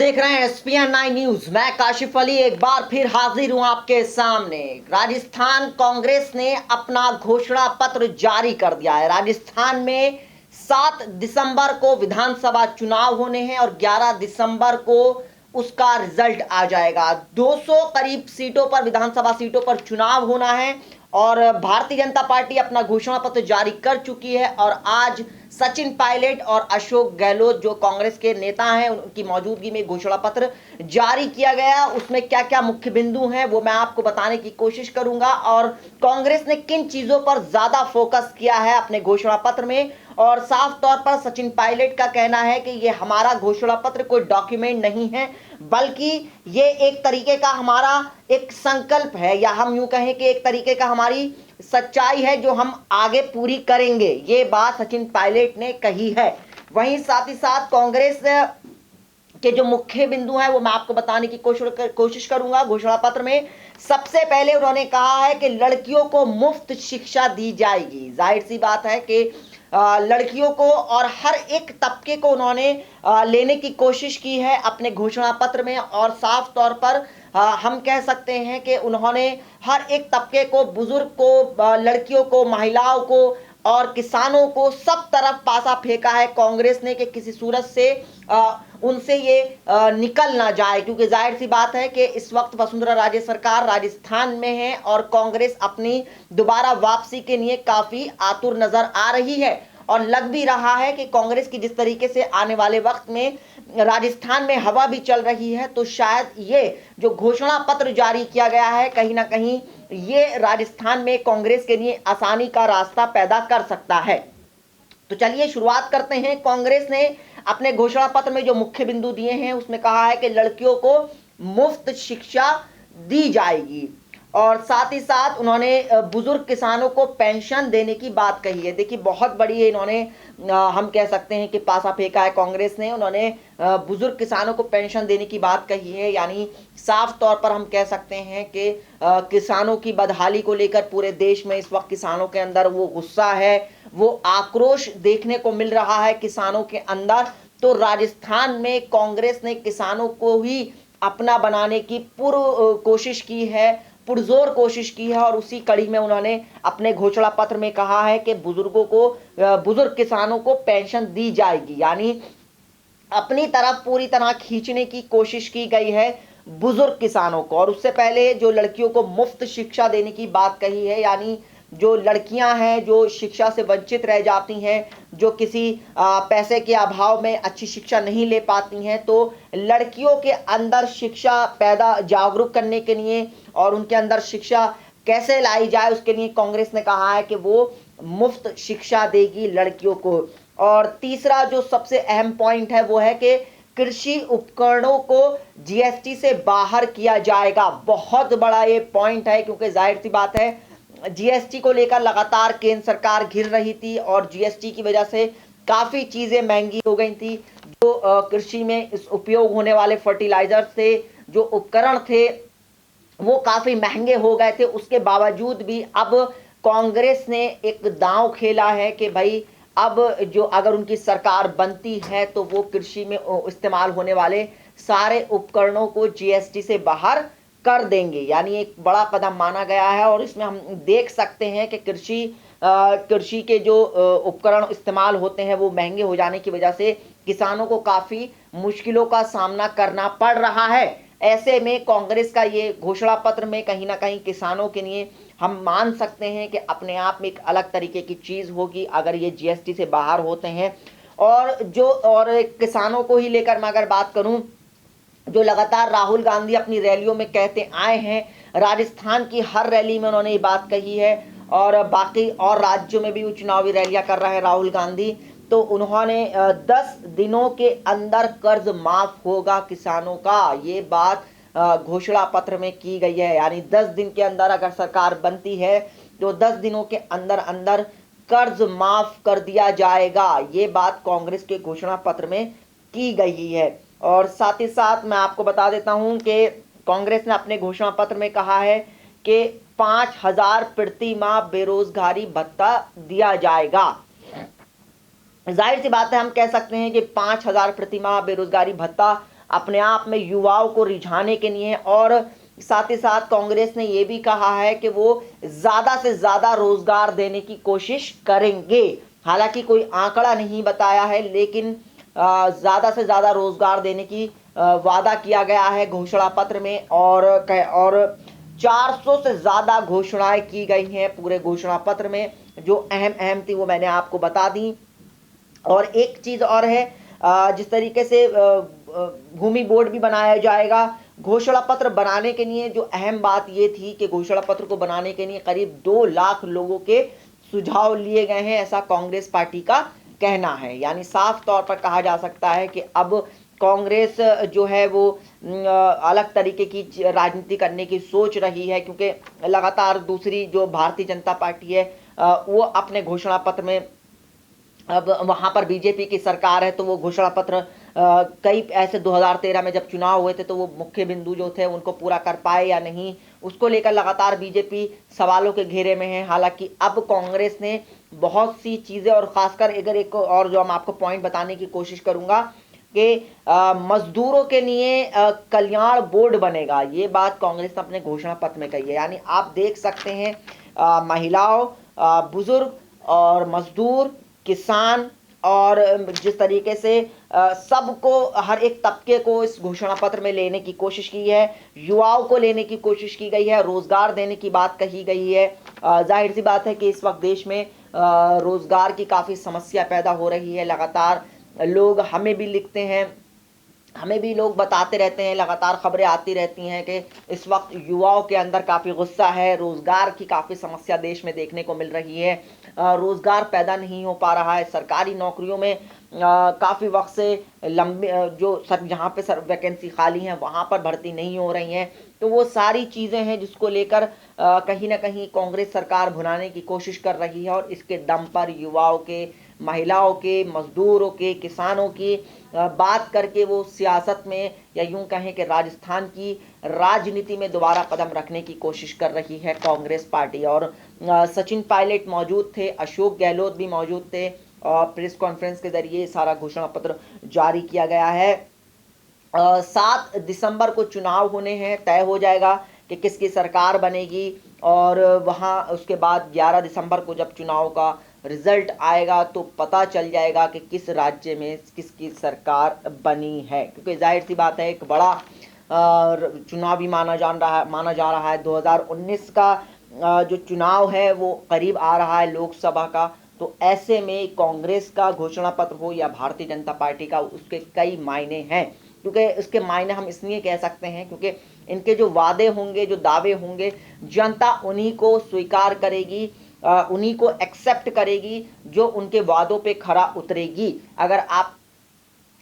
देख रहे हैं एसपीएन 9 न्यूज। मैं काशिफ अली एक बार फिर हाजिर हूं आपके सामने। राजस्थान कांग्रेस ने अपना घोषणा पत्र जारी कर दिया है। राजस्थान में 7 दिसंबर को विधानसभा चुनाव होने हैं और 11 दिसंबर को उसका रिजल्ट आ जाएगा। 200 करीब सीटों पर, विधानसभा सीटों पर चुनाव होना है और भारतीय जनता पार्टी अपना घोषणा पत्र जारी कर चुकी है। और आज सचिन पायलट और अशोक गहलोत जो कांग्रेस के नेता हैं, उनकी मौजूदगी में घोषणा पत्र जारी किया गया। उसमें क्या क्या मुख्य बिंदु हैं वो मैं आपको बताने की कोशिश करूंगा और कांग्रेस ने किन चीजों पर ज्यादा फोकस किया है अपने घोषणा पत्र में। और साफ तौर पर सचिन पायलट का कहना है कि ये हमारा घोषणा पत्र कोई डॉक्यूमेंट नहीं है, बल्कि ये एक तरीके का हमारा एक संकल्प है, या हम यूं कहें कि एक तरीके का हमारी सच्चाई है जो हम आगे पूरी करेंगे। ये बात सचिन पायलट ने कही है। वहीं साथ ही साथ कांग्रेस के जो मुख्य बिंदु हैं वो मैं आपको बताने की कोशिश करूंगा। घोषणा पत्र में सबसे पहले उन्होंने कहा है कि लड़कियों को मुफ्त शिक्षा दी जाएगी। जाहिर सी बात है कि लड़कियों को और हर एक तबके को उन्होंने लेने की कोशिश की है अपने घोषणा पत्र में। और साफ तौर पर हम कह सकते हैं कि उन्होंने हर एक तबके को, बुजुर्ग को, लड़कियों को, महिलाओं को और किसानों को सब तरफ पासा फेंका है कांग्रेस ने कि किसी सूरत से उनसे ये निकल ना जाए। क्योंकि जाहिर सी बात है कि इस वक्त वसुंधरा राजे सरकार राजस्थान में है और कांग्रेस अपनी दोबारा वापसी के लिए काफी आतुर नजर आ रही है। और लग भी रहा है कि कांग्रेस की जिस तरीके से आने वाले वक्त में राजस्थान में हवा भी चल रही है, तो शायद ये जो घोषणा पत्र जारी किया गया है कहीं ना कहीं ये राजस्थान में कांग्रेस के लिए आसानी का रास्ता पैदा कर सकता है। तो चलिए शुरुआत करते हैं। कांग्रेस ने अपने घोषणा पत्र में जो मुख्य बिंदु दिए हैं उसमें कहा है कि लड़कियों को मुफ्त शिक्षा दी जाएगी और साथ ही साथ उन्होंने बुजुर्ग किसानों को पेंशन देने की बात कही है। देखिए बहुत बड़ी है, इन्होंने हम कह सकते हैं कि पासा फेंका है कांग्रेस ने। उन्होंने बुजुर्ग किसानों को पेंशन देने की बात कही है, यानी साफ तौर पर हम कह सकते हैं कि किसानों की बदहाली को लेकर पूरे देश में इस वक्त किसानों के अंदर वो गुस्सा है, वो आक्रोश देखने को मिल रहा है किसानों के अंदर। तो राजस्थान में कांग्रेस ने किसानों को ही अपना बनाने की कोशिश की है, पुरजोर कोशिश की है। और उसी कड़ी में उन्होंने अपने घोषणा पत्र में कहा है कि बुजुर्ग किसानों को पेंशन दी जाएगी, यानी अपनी तरफ पूरी तरह खींचने की कोशिश की गई है बुजुर्ग किसानों को। और उससे पहले जो लड़कियों को मुफ्त शिक्षा देने की बात कही है, यानी जो लड़कियां हैं जो शिक्षा से वंचित रह जाती हैं, जो किसी पैसे के अभाव में अच्छी शिक्षा नहीं ले पाती हैं, तो लड़कियों के अंदर शिक्षा पैदा जागरूक करने के लिए और उनके अंदर शिक्षा कैसे लाई जाए उसके लिए कांग्रेस ने कहा है कि वो मुफ्त शिक्षा देगी लड़कियों को। और तीसरा जो सबसे अहम पॉइंट है वो है कि कृषि उपकरणों को जीएसटी से बाहर किया जाएगा। बहुत बड़ा ये पॉइंट है, क्योंकि जाहिर सी बात है जीएसटी को लेकर लगातार केंद्र सरकार घिर रही थी और जीएसटी की वजह से काफी चीजें महंगी हो गई थी। जो कृषि में इस उपयोग होने वाले फर्टिलाइजर थे, जो उपकरण थे, वो काफी महंगे हो गए थे। उसके बावजूद भी अब कांग्रेस ने एक दांव खेला है कि भाई अब जो अगर उनकी सरकार बनती है तो वो कृषि में इस्तेमाल होने वाले सारे उपकरणों को जीएसटी से बाहर कर देंगे, यानी एक बड़ा कदम माना गया है। और इसमें हम देख सकते हैं कि कृषि के जो उपकरण इस्तेमाल होते हैं वो महंगे हो जाने की वजह से किसानों को काफी मुश्किलों का सामना करना पड़ रहा है। ऐसे में कांग्रेस का ये घोषणा पत्र में कहीं ना कहीं किसानों के लिए हम मान सकते हैं कि अपने आप में एक अलग तरीके की चीज होगी अगर ये जीएसटी से बाहर होते हैं। और किसानों को ही लेकर मैं अगर बात करूं, जो लगातार राहुल गांधी अपनी रैलियों में कहते आए हैं, राजस्थान की हर रैली में उन्होंने ये बात कही है और बाकी और राज्यों में भी वो चुनावी रैलियां कर रहे हैं राहुल गांधी। तो उन्होंने 10 दिनों के अंदर कर्ज माफ होगा किसानों का, ये बात घोषणा पत्र में की गई है। यानी 10 दिन के अंदर अगर सरकार बनती है तो 10 दिनों के अंदर अंदर कर्ज माफ कर दिया जाएगा, ये बात कांग्रेस के घोषणा पत्र में की गई है। और साथ ही साथ मैं आपको बता देता हूं कि कांग्रेस ने अपने घोषणा पत्र में कहा है कि 5,000 प्रति माह बेरोजगारी भत्ता दिया जाएगा। जाहिर सी बात है, हम कह सकते हैं कि 5,000 प्रति माह बेरोजगारी भत्ता अपने आप में युवाओं को रिझाने के लिए, और साथ ही साथ कांग्रेस ने ये भी कहा है कि वो ज़्यादा से ज़्यादा रोजगार देने की कोशिश करेंगे। हालांकि कोई आंकड़ा नहीं बताया है, लेकिन ज़्यादा से ज़्यादा रोजगार देने की वादा किया गया है घोषणा पत्र में। और 400 से ज़्यादा घोषणाएं की गई हैं पूरे घोषणा पत्र में। जो अहम अहम थी वो मैंने आपको बता दी। और एक चीज़ और है, जिस तरीके से भूमि बोर्ड भी बनाया जाएगा। घोषणा पत्र बनाने के लिए जो अहम बात ये थी कि घोषणा पत्र को बनाने के लिए करीब 2 लाख लोगों के सुझाव लिए गए हैं, ऐसा कांग्रेस पार्टी का कहना है। यानी साफ तौर पर कहा जा सकता है कि अब कांग्रेस जो है वो अलग तरीके की राजनीति करने की सोच रही है, क्योंकि लगातार दूसरी जो भारतीय जनता पार्टी है वो अपने घोषणा पत्र में, अब वहां पर बीजेपी की सरकार है तो वो घोषणा पत्र कई ऐसे 2013 में जब चुनाव हुए थे तो वो मुख्य बिंदु जो थे उनको पूरा कर पाए या नहीं, उसको लेकर लगातार बीजेपी सवालों के घेरे में है। हालांकि अब कांग्रेस ने बहुत सी चीजें, और खासकर अगर एक और जो हम आपको पॉइंट बताने की कोशिश करूंगा कि मजदूरों के लिए कल्याण बोर्ड बनेगा, ये बात कांग्रेस ने अपने घोषणा पत्र में कही है। यानी आप देख सकते हैं महिलाओं, बुजुर्ग और मजदूर, किसान, और जिस तरीके से सबको, हर एक तबके को इस घोषणा पत्र में लेने की कोशिश की है। युवाओं को लेने की कोशिश की गई है, रोजगार देने की बात कही गई है। जाहिर सी बात है कि इस वक्त देश में रोजगार की काफ़ी समस्या पैदा हो रही है। लगातार लोग हमें भी लिखते हैं, हमें भी लोग बताते रहते हैं, लगातार खबरें आती रहती हैं कि इस वक्त युवाओं के अंदर काफ़ी गुस्सा है, रोज़गार की काफ़ी समस्या देश में देखने को मिल रही है। रोज़गार पैदा नहीं हो पा रहा है, सरकारी नौकरियों में काफ़ी वक्त से लंबे जो सर जहाँ पे सर वैकेंसी खाली हैं वहाँ पर भर्ती नहीं हो रही हैं। तो वो सारी चीज़ें हैं जिसको लेकर कहीं ना कहीं कांग्रेस सरकार भुनाने की कोशिश कर रही है, और इसके दम पर युवाओं के, महिलाओं के, मजदूरों के, किसानों की बात करके वो सियासत में, या यूं कहें कि राजस्थान की राजनीति में दोबारा कदम रखने की कोशिश कर रही है कांग्रेस पार्टी। और सचिन पायलट मौजूद थे, अशोक गहलोत भी मौजूद थे, और प्रेस कॉन्फ्रेंस के जरिए सारा घोषणा पत्र जारी किया गया है। 7 दिसंबर को चुनाव होने हैं, तय हो जाएगा कि किसकी सरकार बनेगी, और वहाँ उसके बाद 11 दिसंबर को जब चुनाव का रिजल्ट आएगा तो पता चल जाएगा कि किस राज्य में किसकी सरकार बनी है। क्योंकि जाहिर सी बात है, एक बड़ा चुनाव भी माना जा रहा है। 2019 का जो चुनाव है वो करीब आ रहा है, लोकसभा का। तो ऐसे में कांग्रेस का घोषणा पत्र हो या भारतीय जनता पार्टी का, उसके कई मायने हैं। क्योंकि इसके मायने हम इसलिए कह सकते हैं क्योंकि इनके जो वादे होंगे, जो दावे होंगे, जनता उन्हीं को स्वीकार करेगी, उन्हीं को एक्सेप्ट करेगी जो उनके वादों पे खरा उतरेगी। अगर आप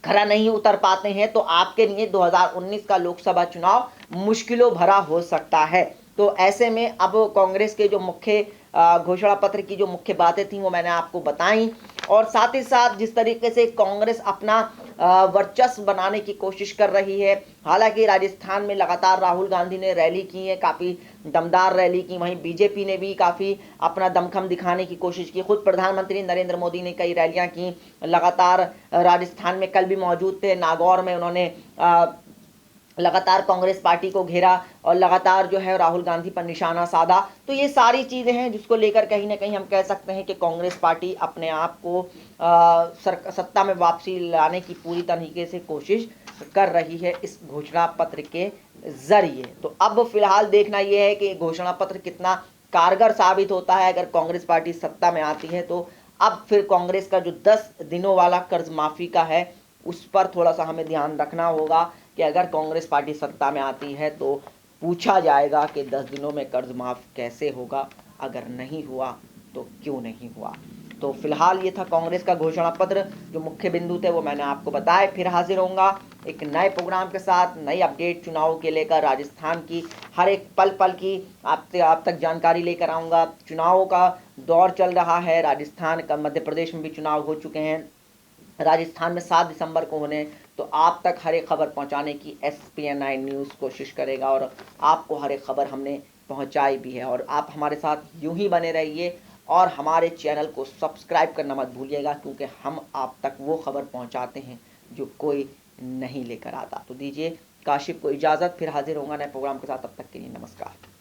खरा नहीं उतर पाते हैं तो आपके लिए 2019 का लोकसभा चुनाव मुश्किलों भरा हो सकता है। तो ऐसे में अब कांग्रेस के जो मुख्य घोषणा पत्र की जो मुख्य बातें थी वो मैंने आपको बताई, और साथ ही साथ जिस तरीके से कांग्रेस अपना वर्चस्व बनाने की कोशिश कर रही है। हालांकि राजस्थान में लगातार राहुल गांधी ने रैली की है, काफ़ी दमदार रैली की, वहीं बीजेपी ने भी काफ़ी अपना दमखम दिखाने की कोशिश की। खुद प्रधानमंत्री नरेंद्र मोदी ने कई रैलियां की, लगातार राजस्थान में कल भी मौजूद थे, नागौर में उन्होंने लगातार कांग्रेस पार्टी को घेरा और लगातार जो है राहुल गांधी पर निशाना साधा। तो ये सारी चीज़ें हैं जिसको लेकर कहीं ना कहीं हम कह सकते हैं कि कांग्रेस पार्टी अपने आप को सत्ता में वापसी लाने की पूरी तरीके से कोशिश कर रही है इस घोषणा पत्र के जरिए। तो अब फिलहाल देखना यह है कि घोषणा पत्र कितना कारगर साबित होता है। अगर कांग्रेस पार्टी सत्ता में आती है तो अब फिर कांग्रेस का जो 10 दिनों वाला कर्ज माफ़ी का है उस पर थोड़ा सा हमें ध्यान रखना होगा कि अगर कांग्रेस पार्टी सत्ता में आती है तो पूछा जाएगा कि 10 दिनों में कर्ज माफ़ कैसे होगा, अगर नहीं हुआ तो क्यों नहीं हुआ। तो फिलहाल ये था कांग्रेस का घोषणा पत्र, जो मुख्य बिंदु थे वो मैंने आपको बताए। फिर हाजिर होऊंगा एक नए प्रोग्राम के साथ, नई अपडेट चुनाव के लेकर, राजस्थान की हर एक पल पल की आप तक जानकारी लेकर आऊँगा। चुनावों का दौर चल रहा है, राजस्थान का, मध्य प्रदेश में भी चुनाव हो चुके हैं, राजस्थान में 7 दिसंबर को होने। तो आप तक हर एक खबर पहुंचाने की SPN9 न्यूज़ कोशिश करेगा, और आपको हर एक खबर हमने पहुंचाई भी है। और आप हमारे साथ यूं ही बने रहिए और हमारे चैनल को सब्सक्राइब करना मत भूलिएगा, क्योंकि हम आप तक वो खबर पहुंचाते हैं जो कोई नहीं लेकर आता। तो दीजिए काशिफ को इजाज़त, फिर हाजिर होगा नए प्रोग्राम के साथ। तब तक के लिए नमस्कार।